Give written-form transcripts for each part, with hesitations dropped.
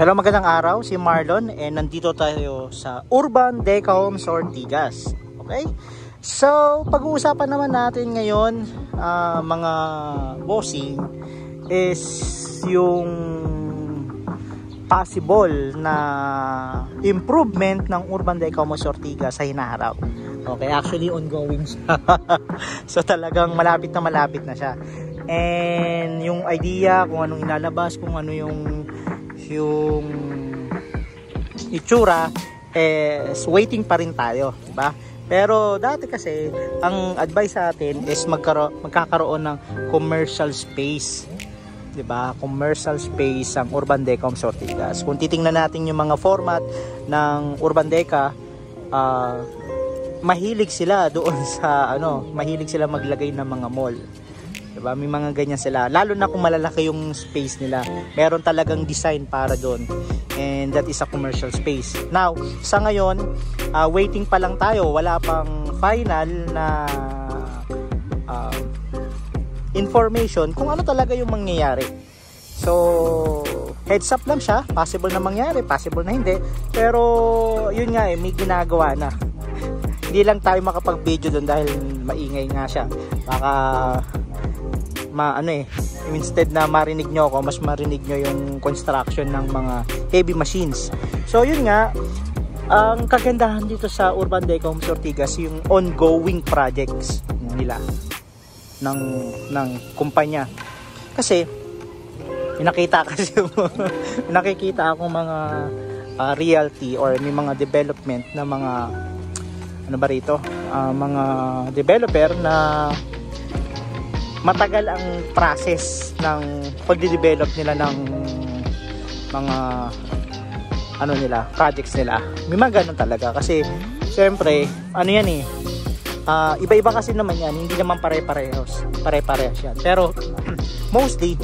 Hello, magandang araw, si Marlon and nandito tayo sa Urban Deca Homes Ortigas. Okay? So, pag-uusapan naman natin ngayon, mga bossing, is yung possible na improvement ng Urban Deca Homes Ortigas sa hinaharap. Okay, actually ongoing siya. So, talagang malapit na siya. And yung idea kung anong ilalabas, kung ano yung itsura, is waiting pa rin tayo, diba? Pero dati kasi ang advice sa atin is magkakaroon ng commercial space, diba? Commercial space ang Urban Deca Homes Ortigas. Kung titingnan natin yung mga format ng Urban Deca, mahilig sila doon sa mahilig sila maglagay ng mga mall. Diba? May mga ganyan sila. Lalo na kung malalaki yung space nila. Meron talagang design para doon. And that is a commercial space. Now, sa ngayon, waiting pa lang tayo. Wala pang final na information kung ano talaga yung mangyayari. So, heads up lang siya. Possible na mangyari, possible na hindi. Pero, yun nga may ginagawa na. Hindi lang tayo makapag-video doon dahil maingay nga siya. Baka instead na marinig nyo ako, mas marinig nyo yung construction ng mga heavy machines. So yun nga, ang kagandahan dito sa Urban Deca Homes Ortigas, yung ongoing projects nila ng kumpanya. Kasi nakikita akong mga realty or may mga development na mga mga developer na matagal ang process ng pagde-develop nila ng mga projects nila. May mga ganun talaga kasi syempre, iba-iba kasi naman yan, hindi naman pare-parehas yan. Pero mostly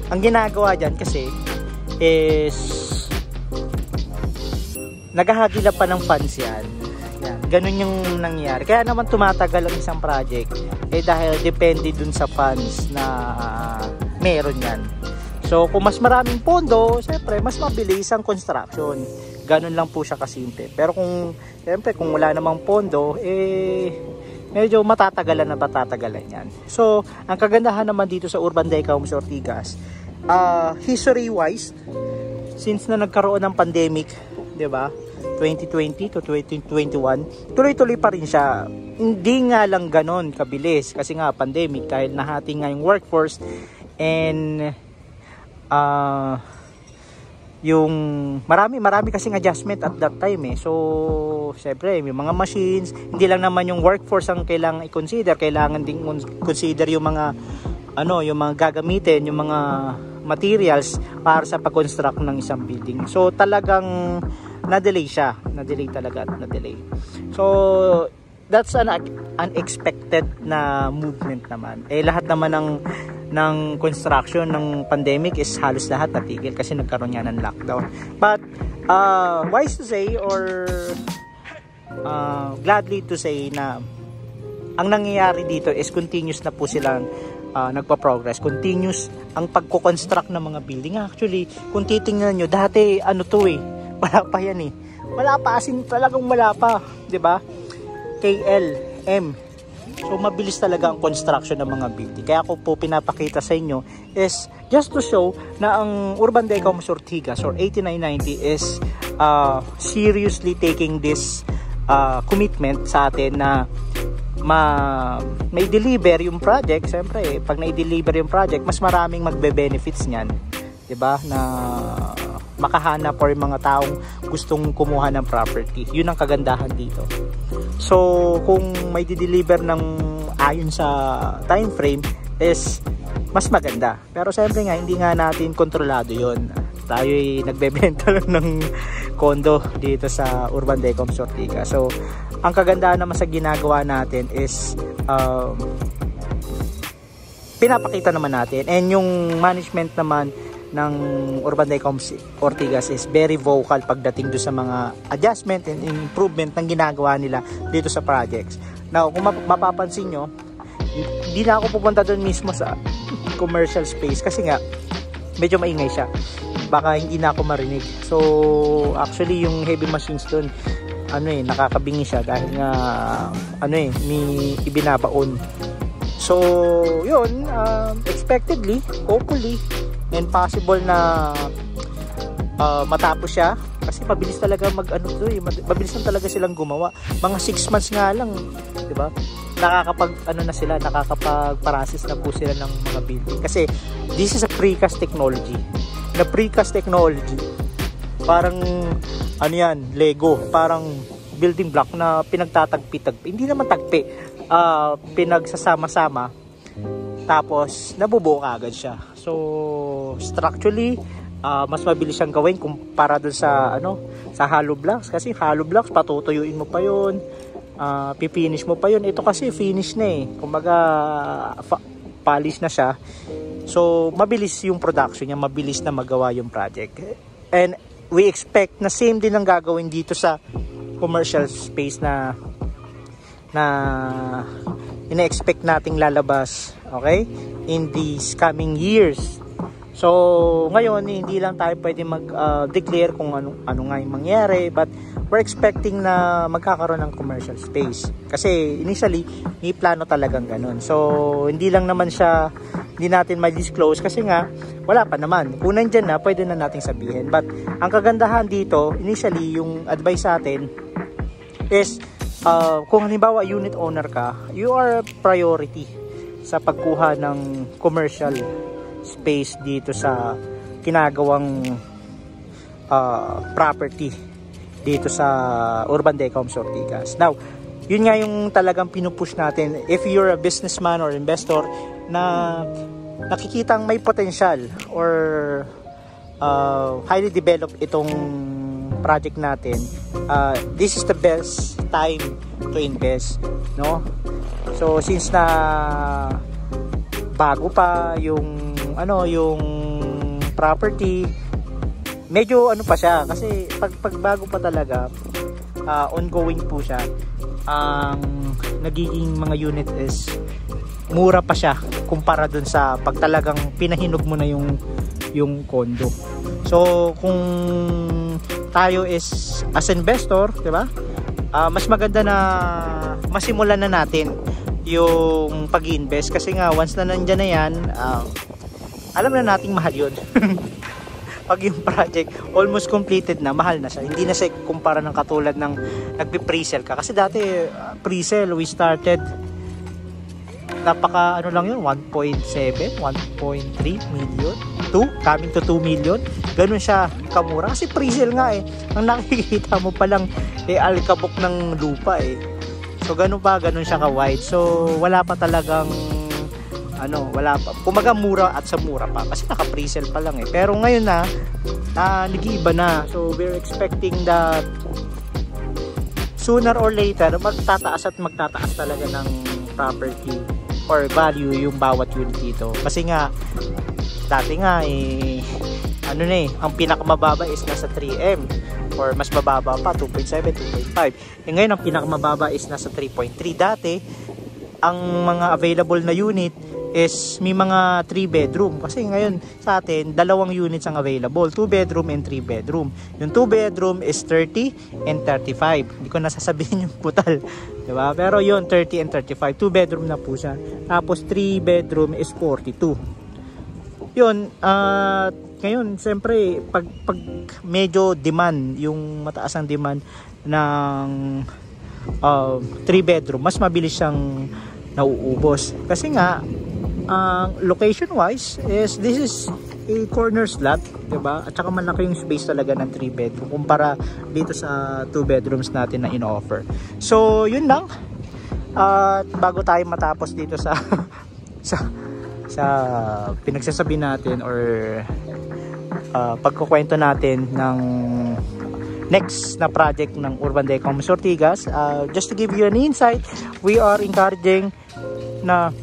ang ginagawa diyan kasi is naghahagilap pa ng funds yan. Ganun yung nangyayari. Kaya naman tumatagal ang isang project dahil depende dun sa funds na meron yan. So kung mas maraming pondo, syempre mas mabilis ang construction. Ganun lang po siya kasimple. Pero kung wala namang pondo, medyo matatagalan yan. So ang kagandahan naman dito sa Urban Deca Homes Ortigas, history wise, since na nagkaroon ng pandemic, 'di ba? 2020 to 2021, tuloy-tuloy pa rin siya. Hindi nga lang ganon kabilis kasi nga pandemic, dahil nahati nga yung workforce and yung marami kasing adjustment at that time so syempre may mga machines, hindi lang naman yung workforce ang kailangan i-consider, kailangan din consider yung mga yung mga gagamitin, yung mga materials para sa pag-construct ng isang building. So talagang na-delay talaga. So that's an unexpected na movement naman. Lahat naman ng construction ng pandemic is halos lahat natigil kasi nagkaroon nga ng lockdown. But wise to say or gladly to say na ang nangyayari dito is continuous na po silang nagpa-progress. Continuous ang pagko-construct ng mga building. Actually, kung titingnan nyo, dati wala pa yan wala pa, talagang wala pa, 'di ba? KLM. So mabilis talaga ang construction ng mga building. Kaya ako po pinapakita sa inyo is just to show na ang Urban Deca Homes Ortigas or 8990 is seriously taking this commitment sa atin na may deliver yung project. Siyempre, pag na-deliver yung project, mas maraming magbe-benefits niyan, 'di ba? Na makahanap or mga taong gustong kumuha ng property. Yun ang kagandahan dito. So, kung may di-deliver ng ayon sa time frame is mas maganda. Pero siyempre nga, hindi nga natin kontrolado yun. Tayo'y nagbebenta lang ng condo dito sa Urban Deca Homes Ortigas. So, ang kagandahan naman sa ginagawa natin is pinapakita naman natin. And yung management naman ng Urban Deca Homes Ortigas is very vocal pagdating do sa mga adjustment and improvement ng ginagawa nila dito sa projects. Now, kung mapapansin nyo, hindi na ako pupunta doon mismo sa commercial space kasi nga medyo maingay siya. baka hindi na ako marinig. So actually yung heavy machines doon, nakakabingi siya dahil nga may ibinabaon. So yun, expectedly, hopefully, and possible na matapos siya kasi mabilis talaga mabilis lang talaga silang gumawa. Mga 6 months nga lang, 'di ba? Nakakapag-process na po sila ng mga building kasi this is a precast technology. Na precast technology, parang Lego, parang building block na pinagtatagpi-tagpi. Hindi naman tagpi, pinagsasama-sama tapos nabubuo agad siya. So structurally, mas mabilis siyang gawin kumpara dun sa hollow blocks, kasi hollow blocks patutuyuin mo pa yun, pipinish mo pa yun. Ito kasi finish na kumbaga polish na siya, so mabilis yung production niya, mabilis na magawa yung project. And we expect na same din ang gagawin dito sa commercial space na ina-expect nating lalabas, okay, in these coming years. So ngayon hindi lang tayo pwede mag-declare kung ano nga yung mangyari, but we're expecting na magkakaroon ng commercial space kasi initially may plano talagang ganun. So hindi natin ma-disclose kasi nga wala pa naman. Kung nandyan na, pwede na nating sabihin. But ang kagandahan dito, initially yung advice sa atin is kung halimbawa unit owner ka, you are a priority sa pagkuha ng commercial space dito sa kinagawang property dito sa Urban Decoms Ortigas. Now, yun nga yung talagang pinupush natin. If you're a businessman or investor na nakikitang may potential or highly developed itong project natin, this is the best time to invest, no? So since na bago pa yung property, medyo pa siya kasi pag bago pa talaga, ongoing po siya, ang nagiging mga unit is mura pa siya kumpara dun sa pag talagang pinahinog mo na yung condo. So kung tayo is as investor, 'di ba? Mas maganda na masimulan na natin yung pag-invest kasi nga once na nandiyan na yan, alam na nating mahal yun. Pag yung project almost completed na, mahal na siya. Hindi na siya kumpara ng katulad ng nagpi-pre-sell ka. Kasi dati pre-sell, we started lang yun, 1.7, 1.3 million, coming to 2 million. Ganun siya kamura kasi pre-sell nga ang nakikita mo pa lang alikabok ng lupa so ganun siya ka-wide. So wala pa talagang wala pa, kumaga mura at sa mura pa kasi naka-pre-sell pa lang pero ngayon na nag-iiba na. So we're expecting that sooner or later magtataas talaga ng property or value yung bawat unit dito. Kasi nga dati nga ang pinakamababa is nasa 3M or mas mababa pa, 2.7, 2.5. Ngayon ang pinakamababa is nasa 3.3. Dati ang mga available na unit is may mga 3 bedroom. Kasi ngayon sa atin, 2 units ang available, 2 bedroom and 3 bedroom. Yung 2 bedroom is 30 and 35. Hindi ko nasasabihin yung putal, diba? Pero yun, 30 and 35. 2 bedroom na po siya. Tapos 3 bedroom is 42. Yun, ngayon, siyempre, pag medyo demand, yung mataas ang demand ng 3 bedroom, mas mabilis siyang nauubos. Kasi nga, location wise is this is a corner slot, diba? At saka malaki yung space talaga ng 3 bedroom kumpara dito sa 2 bedrooms natin na in-offer. So yun lang, bago tayo matapos dito sa pinagsasabi natin or pagkukwento natin ng next na project ng Urban Decoms Ortigas, just to give you an insight, we are encouraging na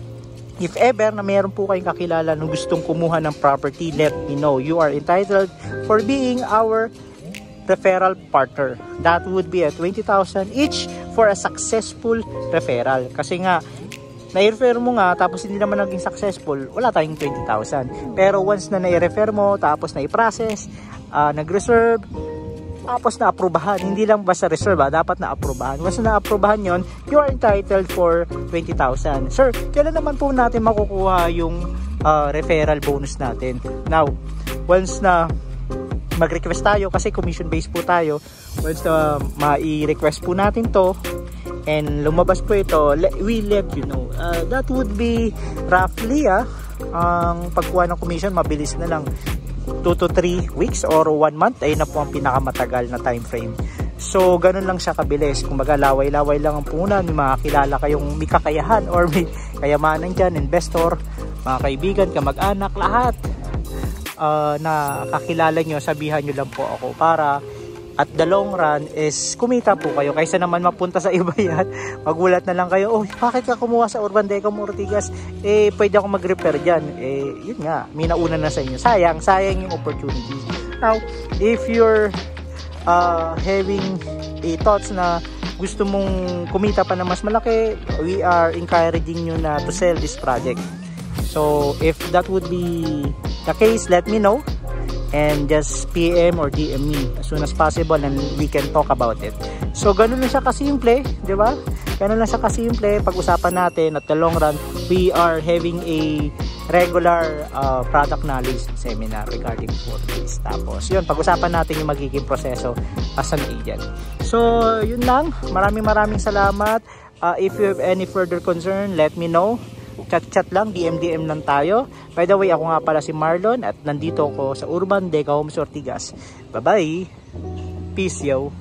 if ever na mayroon po kayong kakilala na gustong kumuha ng property, let me know. You are entitled for being our referral partner. That would be at 20,000 each for a successful referral. Kasi nga, na-refer mo nga tapos hindi naman naging successful, wala tayong 20,000. Pero once na na-refer mo, tapos na-process, nag-reserve, tapos na-aprobahan, hindi lang basta reserve, dapat na-aprobahan. Once na na-aprobahan yon, you are entitled for 20,000. Sir, kailan naman po natin makukuha yung referral bonus natin? Now, once na mag-request tayo, kasi commission based po tayo, once na ma-request po natin to, and lumabas po ito, we let you know. That would be roughly, ang pagkuha ng commission, mabilis na lang. 2 to 3 weeks or 1 month, ay na po ang pinakamatagal na time frame. So, ganun lang siya kabilis. Kung baga, laway-laway lang ang punan, may mga kilala kayong may kakayahan or may kayamanan dyan, investor, mga kaibigan, kamag-anak, lahat na kakilala nyo, sabihan nyo lang po ako para at the long run is kumita po kayo kaysa naman mapunta sa iba yan. Magulat na lang kayo, oh, bakit ka kumuha sa Urban Decom Ortigas? Pwede ako mag-repair dyan. Yun nga, may nauna na sa inyo. Sayang yung opportunity. Now, if you're having thoughts na gusto mong kumita pa na mas malaki, we are encouraging you na to sell this project. So, if that would be the case, let me know. And just PM or DM me as soon as possible and we can talk about it. So ganun lang siya kasimple, di ba? Ganun lang siya kasimple. Pag-usapan natin at the long run, we are having a regular product knowledge seminar regarding for this. Tapos yun, pag-usapan natin yung magiging proseso as an agent. So yun lang, maraming salamat. If you have any further concern, let me know. Chat lang, DM lang tayo. By the way, ako nga pala si Marlon at nandito ako sa Urban Decom Ortigas. Bye-bye! Peace, yo!